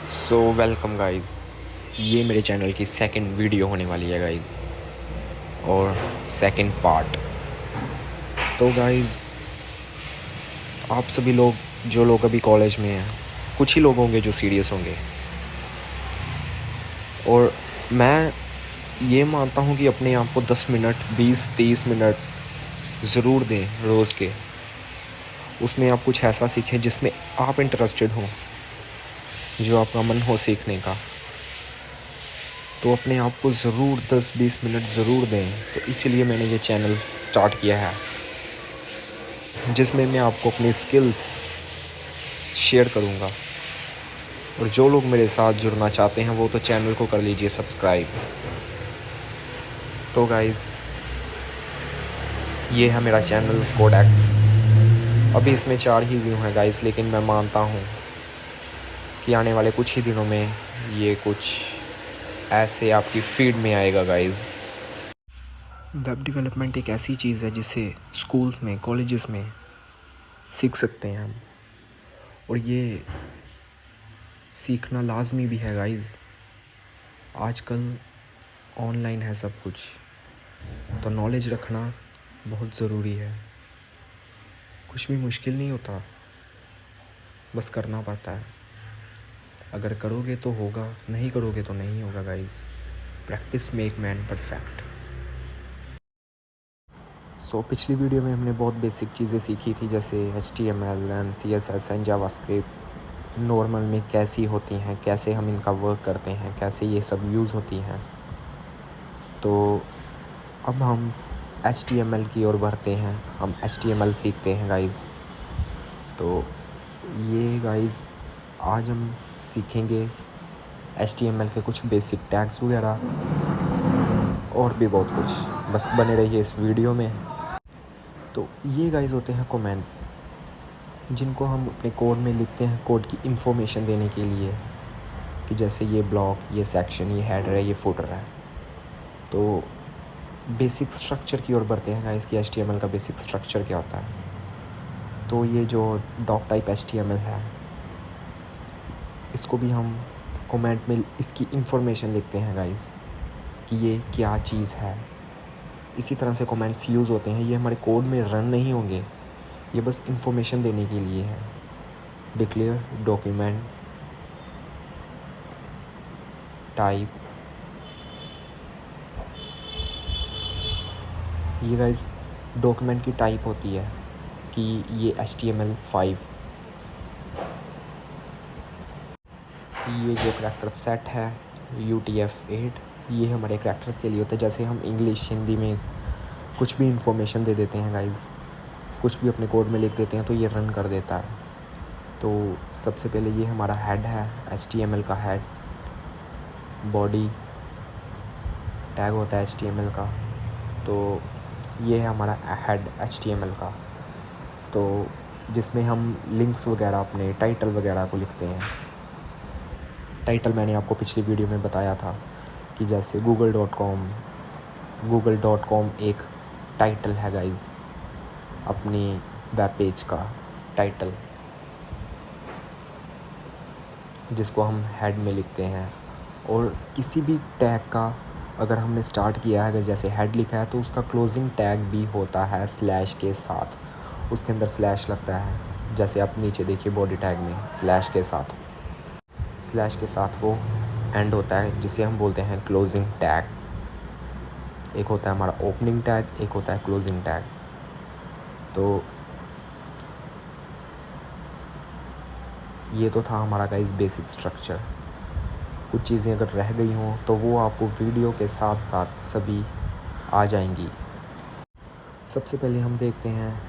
So welcome guys. ये मेरे channel की सेकंड वीडियो होने वाली है गाइस, और सेकंड पार्ट। तो गाइस, आप सभी लोग जो लोग अभी कॉलेज में हैं, कुछ ही लोग होंगे जो सीरियस होंगे, और मैं ये मानता हूँ कि अपने आप को 10 मिनट 20-30 मिनट ज़रूर दें रोज़ के। उसमें आप कुछ ऐसा सीखें जिसमें आप इंटरेस्टेड हों, जो आपका मन हो सीखने का। तो अपने आप को ज़रूर 10-20 मिनट ज़रूर दें। तो इसीलिए मैंने ये चैनल स्टार्ट किया है, जिसमें मैं आपको अपनी स्किल्स शेयर करूँगा। और जो लोग मेरे साथ जुड़ना चाहते हैं वो तो चैनल को कर लीजिए सब्सक्राइब। तो गाइज़, ये है मेरा चैनल कोडेक्स। अभी इसमें 4 ही व्यू हैं गाइज़, लेकिन मैं मानता हूँ कि आने वाले कुछ ही दिनों में ये कुछ ऐसे आपकी फीड में आएगा गाइज़। वेब डेवलपमेंट एक ऐसी चीज़ है जिसे स्कूल्स में, कॉलेजेस में सीख सकते हैं हम, और ये सीखना लाजमी भी है गाइज़। आजकल ऑनलाइन है सब कुछ, तो नॉलेज रखना बहुत ज़रूरी है। कुछ भी मुश्किल नहीं होता, बस करना पड़ता है। अगर करोगे तो होगा, नहीं करोगे तो नहीं होगा guys. Practice make man perfect. पिछली वीडियो में हमने बहुत बेसिक चीज़ें सीखी थी, जैसे HTML and CSS and JavaScript normal में कैसी होती हैं, कैसे हम इनका वर्क करते हैं, कैसे ये सब यूज़ होती हैं। तो अब हम HTML की ओर बढ़ते हैं, हम HTML सीखते हैं गाइज़। तो ये गाइज़, आज हम सीखेंगे HTML के कुछ बेसिक टैग्स वगैरह, और भी बहुत कुछ। बस बने रहिए इस वीडियो में। तो ये गाइज़ होते हैं कमेंट्स, जिनको हम अपने कोड में लिखते हैं कोड की इन्फॉर्मेशन देने के लिए, कि जैसे ये ब्लॉक, ये सेक्शन, ये हेडर है, ये फुटर है। तो बेसिक स्ट्रक्चर की ओर बढ़ते हैं गाइस, कि HTML का बेसिक स्ट्रक्चर क्या होता है। तो ये जो डॉक टाइप HTML है, इसको भी हम कमेंट में इसकी इन्फॉर्मेशन लिखते हैं गाइस, कि ये क्या चीज़ है। इसी तरह से कमेंट्स यूज़ होते हैं, ये हमारे कोड में रन नहीं होंगे, ये बस इन्फॉर्मेशन देने के लिए है। डिक्लेयर डॉक्यूमेंट टाइप, ये गाइस डॉक्यूमेंट की टाइप होती है कि ये HTML5, ये जो करैक्टर सेट है UTF-8, ये हमारे करैक्टर्स के लिए होता है। जैसे हम इंग्लिश, हिंदी में कुछ भी इंफॉर्मेशन दे देते हैं गाइस, कुछ भी अपने कोड में लिख देते हैं, तो ये रन कर देता है। तो सबसे पहले ये हमारा हेड है, HTML का हेड। बॉडी टैग होता है HTML का। तो ये है हमारा हेड HTML का, तो जिसमें हम लिंक्स वगैरह, अपने टाइटल वगैरह को लिखते हैं। टाइटल मैंने आपको पिछली वीडियो में बताया था कि जैसे google.com एक टाइटल है गाइज़, अपनी वेब पेज का टाइटल, जिसको हम हेड में लिखते हैं। और किसी भी टैग का अगर हमने स्टार्ट किया है, अगर जैसे हेड लिखा है, तो उसका क्लोजिंग टैग भी होता है स्लैश के साथ, उसके अंदर स्लैश लगता है। जैसे आप नीचे देखिए बॉडी टैग में स्लैश के साथ वो एंड होता है, जिसे हम बोलते हैं क्लोजिंग टैग। एक होता है हमारा ओपनिंग टैग, एक होता है क्लोजिंग टैग। तो ये तो था हमारा गाइस बेसिक स्ट्रक्चर। कुछ चीज़ें अगर रह गई हों तो वो आपको वीडियो के साथ साथ सभी आ जाएंगी। सबसे पहले हम देखते हैं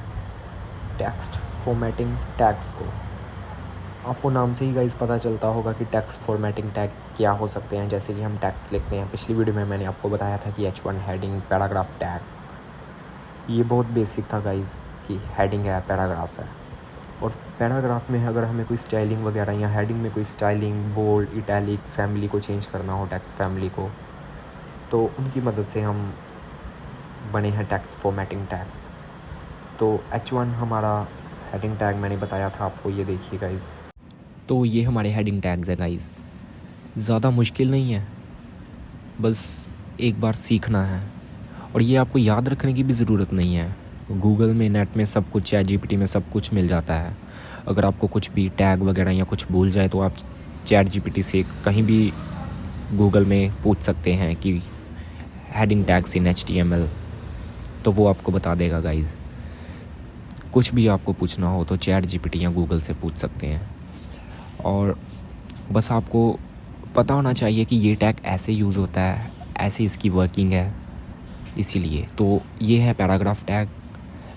टेक्स्ट फॉर्मेटिंग टैग्स को। आपको नाम से ही गाइस पता चलता होगा कि टेक्स्ट फॉर्मेटिंग टैग क्या हो सकते हैं। जैसे कि हम टेक्स्ट लिखते हैं, पिछली वीडियो में मैंने आपको बताया था कि H1 हेडिंग, पैराग्राफ टैग, ये बहुत बेसिक था गाइस, कि हेडिंग है, पैराग्राफ है। और पैराग्राफ में अगर हमें कोई स्टाइलिंग वगैरह, या हेडिंग में कोई स्टाइलिंग, बोल्ड, इटैलिक, फैमिली को चेंज करना हो, टेक्स्ट फैमिली को, तो उनकी मदद से हम बने हैं टेक्स्ट फॉर्मेटिंग टैग्स। तो H1 हमारा हेडिंग टैग मैंने बताया था आपको, ये देखिए गाइस। तो ये हमारे हेडिंग टैग्स हैं गाइस। ज़्यादा मुश्किल नहीं है, बस एक बार सीखना है। और ये आपको याद रखने की भी ज़रूरत नहीं है। गूगल में, नेट में सब कुछ, ChatGPT में सब कुछ मिल जाता है। अगर आपको कुछ भी टैग वगैरह या कुछ भूल जाए तो आप ChatGPT से कहीं भी गूगल में पूछ सकते हैं कि हेडिंग टैग्स इन HTML, तो वो आपको बता देगा गाइज़। कुछ भी आपको पूछना हो तो ChatGPT या गूगल से पूछ सकते हैं। और बस आपको पता होना चाहिए कि ये टैग ऐसे यूज़ होता है, ऐसी इसकी वर्किंग है, इसीलिए। तो ये है पैराग्राफ टैग।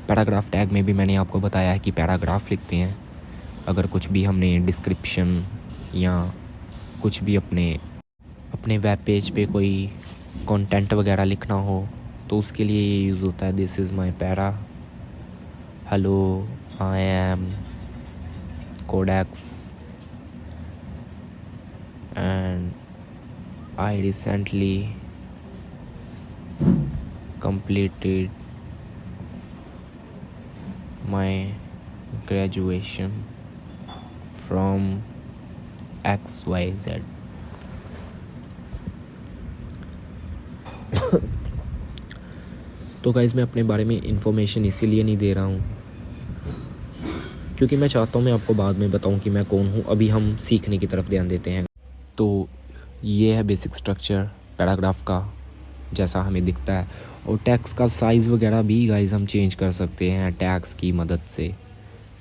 पैराग्राफ टैग में भी मैंने आपको बताया है कि पैराग्राफ लिखते हैं। अगर कुछ भी हमने डिस्क्रिप्शन या कुछ भी अपने वेब पेज पे कोई कंटेंट वगैरह लिखना हो तो उसके लिए ये यूज़ होता है। This is my para, hello I am Codex and I recently completed my graduation from XYZ। तो गाइज़ मैं अपने बारे में इन्फॉर्मेशन इसीलिए नहीं दे रहा हूँ क्योंकि मैं चाहता हूँ मैं आपको बाद में बताऊँ कि मैं कौन हूँ। अभी हम सीखने की तरफ ध्यान देते हैं। तो ये है बेसिक स्ट्रक्चर पैराग्राफ का, जैसा हमें दिखता है। और टैग्स का साइज़ वगैरह भी गाइज़ हम चेंज कर सकते हैं टैग्स की मदद से।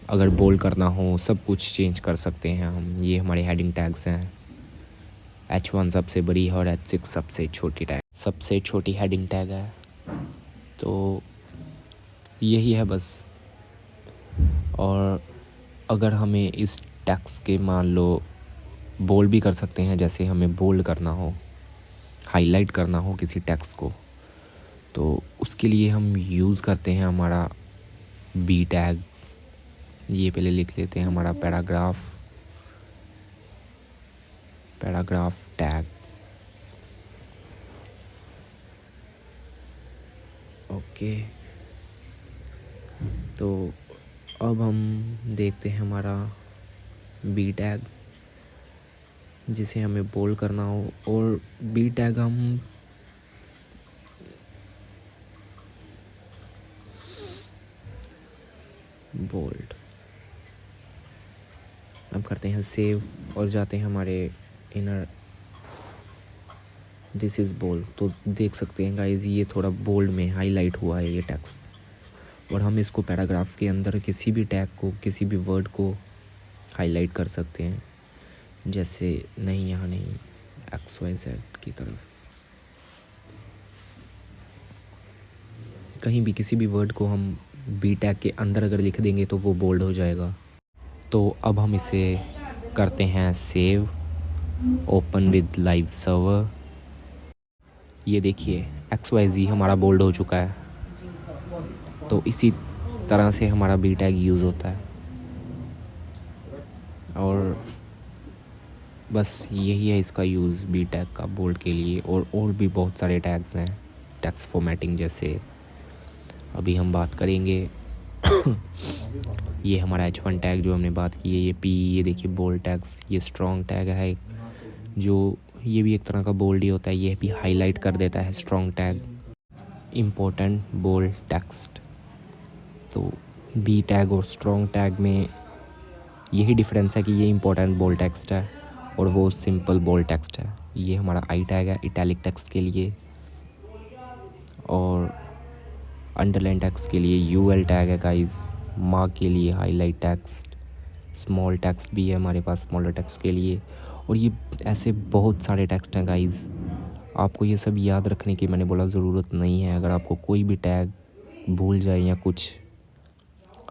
अगर बोल्ड करना हो सब कुछ चेंज कर सकते हैं हम। ये हमारे हेडिंग टैग्स हैं। H1 सबसे बड़ी है और H6 सबसे छोटी टैग, सबसे छोटी हेडिंग टैग है। तो यही है बस। और अगर हमें इस टैग्स के मान लो बोल्ड भी कर सकते हैं, जैसे हमें बोल्ड करना हो, हाईलाइट करना हो किसी टेक्स्ट को, तो उसके लिए हम यूज़ करते हैं हमारा बी टैग। ये पहले लिख लेते हैं हमारा पैराग्राफ टैग। ओके, तो अब हम देखते हैं हमारा बी टैग जिसे हमें बोल्ड करना हो। और बी टैग हम बोल्ड अब करते हैं सेव और जाते हैं हमारे इनर दिस इज़ बोल्ड। तो देख सकते हैं गाइस ये थोड़ा बोल्ड में हाईलाइट हुआ है ये टेक्स्ट। और हम इसको पैराग्राफ के अंदर किसी भी टैग को, किसी भी वर्ड को हाईलाइट कर सकते हैं। जैसे नहीं, यहाँ नहीं, XYZ की तरफ कहीं भी किसी भी वर्ड को हम बी टैग के अंदर अगर लिख देंगे तो वो बोल्ड हो जाएगा। तो अब हम इसे करते हैं save, open with live server. ये देखिए XYZ हमारा बोल्ड हो चुका है। तो इसी तरह से हमारा बी टैग यूज़ होता है। और बस यही है इसका यूज़ बी टैग का बोल्ड के लिए। और भी बहुत सारे टैग्स हैं, टेक्स्ट फॉर्मेटिंग जैसे अभी हम बात करेंगे। ये हमारा H1 टैग जो हमने बात की है, ये P, ये देखिए बोल्ड टैग्स। ये स्ट्रॉन्ग टैग है जो ये भी एक तरह का बोल्ड ही होता है, ये भी हाईलाइट कर देता है strong tag. Important bold text. तो बी टैग और स्ट्रॉन्ग टैग में यही डिफरेंस है कि ये इम्पोर्टेंट बोल्ड टेक्स्ट है और वो सिंपल बोल्ड टेक्स्ट है। ये हमारा आई टैग है इटैलिक टेक्स्ट के लिए, और अंडरलाइन टेक्स्ट के लिए UL टैग है गाइस। मार्क के लिए हाईलाइट टेक्स्ट, स्मॉल टेक्स्ट भी है हमारे पास स्मॉलर टेक्स्ट के लिए। और ये ऐसे बहुत सारे टेक्स्ट हैं गाइस, आपको ये सब याद रखने की मैंने बोला ज़रूरत नहीं है। अगर आपको कोई भी टैग भूल जाए या कुछ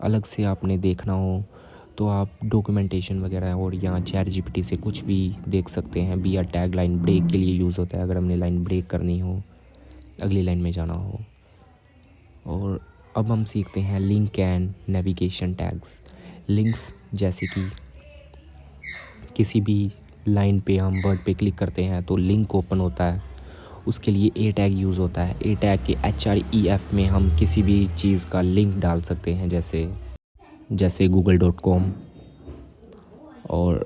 अलग से आपने देखना हो तो आप डॉक्यूमेंटेशन वगैरह और यहाँ ChatGPT से कुछ भी देख सकते हैं। बी टैग लाइन ब्रेक के लिए यूज़ होता है, अगर हमने लाइन ब्रेक करनी हो, अगली लाइन में जाना हो। और अब हम सीखते हैं link and navigation tags. Links जैसे कि किसी भी लाइन पे हम वर्ड पे क्लिक करते हैं तो लिंक ओपन होता है, उसके लिए A टैग यूज़ होता है। A टैग के HREF में हम किसी भी चीज़ का लिंक डाल सकते हैं, जैसे google.com। और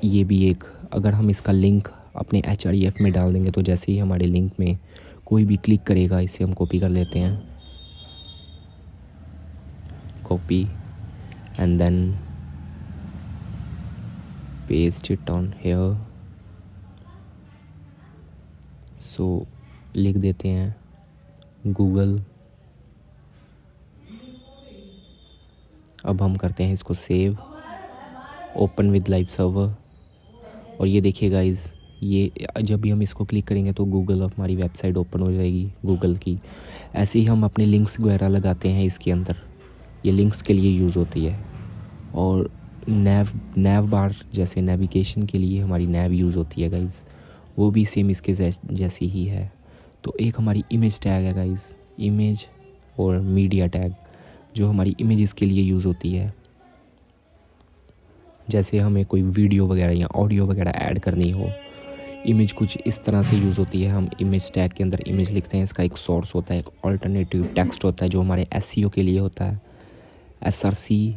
ये भी एक, अगर हम इसका लिंक अपने HREF में डाल देंगे। तो जैसे ही हमारे लिंक में कोई भी क्लिक करेगा, इसे हम कॉपी कर लेते हैं, copy and then paste it on here. So लिख देते हैं गूगल। अब हम करते हैं इसको save, open with live server. और ये देखिए गाइस, ये जब भी हम इसको क्लिक करेंगे तो गूगल हमारी वेबसाइट ओपन हो जाएगी गूगल की। ऐसे ही हम अपने लिंक्स वगैरह लगाते हैं इसके अंदर, ये लिंक्स के लिए यूज़ होती है। और नैव बार जैसे नेविगेशन के लिए हमारी नैव यूज़ होती है गाइस, वो भी सेम इसके जैसी ही है। तो एक हमारी इमेज टैग है गाइस, इमेज और मीडिया टैग, जो हमारी इमेजेस के लिए यूज़ होती है। जैसे हमें कोई वीडियो वगैरह या ऑडियो वगैरह ऐड करनी हो, इमेज कुछ इस तरह से यूज़ होती है। हम इमेज टैग के अंदर इमेज लिखते हैं, इसका एक सोर्स होता है, एक ऑल्टरनेटिव टेक्स्ट होता है जो हमारे SEO के लिए होता है। SRC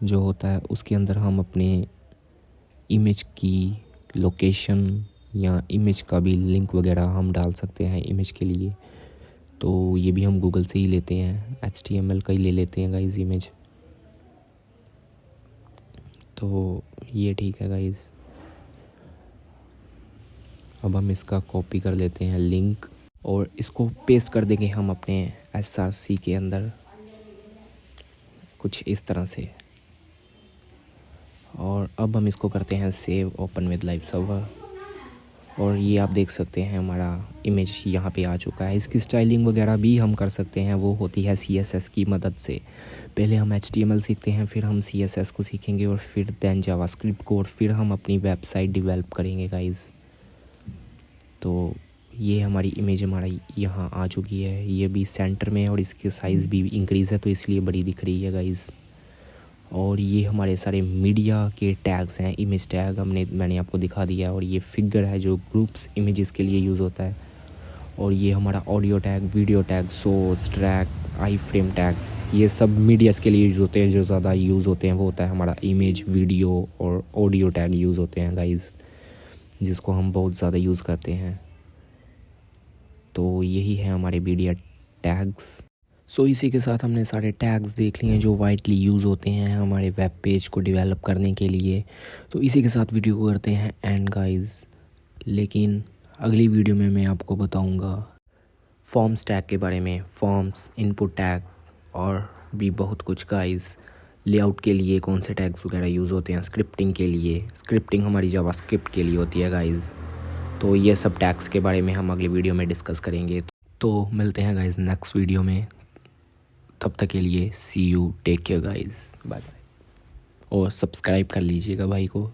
जो होता है उसके अंदर हम अपने इमेज की लोकेशन या इमेज का भी लिंक वगैरह हम डाल सकते हैं इमेज के लिए। तो ये भी हम गूगल से ही लेते हैं, HTML का ही ले लेते हैं गाइस इमेज। तो ये ठीक है गाइस। अब हम इसका कॉपी कर लेते हैं लिंक और इसको पेस्ट कर देंगे हम अपने SRC के अंदर कुछ इस तरह से। और अब हम इसको करते हैं save, open with live server. और ये आप देख सकते हैं हमारा इमेज यहाँ पे आ चुका है। इसकी स्टाइलिंग वगैरह भी हम कर सकते हैं, वो होती है CSS की मदद से। पहले हम HTML सीखते हैं, फिर हम CSS को सीखेंगे और फिर दैन जावास्क्रिप्ट को, और फिर हम अपनी वेबसाइट डेवलप करेंगे गाइस। तो ये हमारी इमेज हमारा यहाँ आ चुकी है, ये भी सेंटर में है और इसकी साइज़ भी इंक्रीज़ है तो इसलिए बड़ी दिख रही है गाइस। और ये हमारे सारे मीडिया के टैग्स हैं, इमेज टैग मैंने आपको दिखा दिया। और ये फिगर है जो ग्रुप्स इमेजेस के लिए यूज़ होता है। और ये हमारा audio tag, video tag, source track, I frame tags, ये सब मीडियाज़ के लिए यूज़ होते हैं। जो ज़्यादा यूज़ होते हैं वो होता है हमारा इमेज, वीडियो और ऑडियो टैग यूज़ होते हैं गाइस, जिसको हम बहुत ज़्यादा यूज़ करते हैं। तो यही है हमारे मीडिया टैग्स। सो इसी के साथ हमने सारे टैग्स देख लिए हैं जो वाइडली यूज़ होते हैं हमारे वेब पेज को डेवलप करने के लिए। तो इसी के साथ वीडियो को करते हैं एंड गाइस। लेकिन अगली वीडियो में मैं आपको बताऊंगा फॉर्म्स टैग के बारे में, फॉर्म्स, इनपुट टैग और भी बहुत कुछ गाइस। लेआउट के लिए कौन से टैग्स वगैरह यूज़ होते हैं, स्क्रिप्टिंग के लिए, स्क्रिप्टिंग हमारी जावास्क्रिप्ट के लिए होती है गाइस। तो ये सब टैग्स के बारे में हम अगली वीडियो में डिस्कस करेंगे। तो मिलते हैं गाइस नेक्स्ट वीडियो में, तब तक के लिए see you, take care guys, bye bye. और सब्सक्राइब कर लीजिएगा भाई को।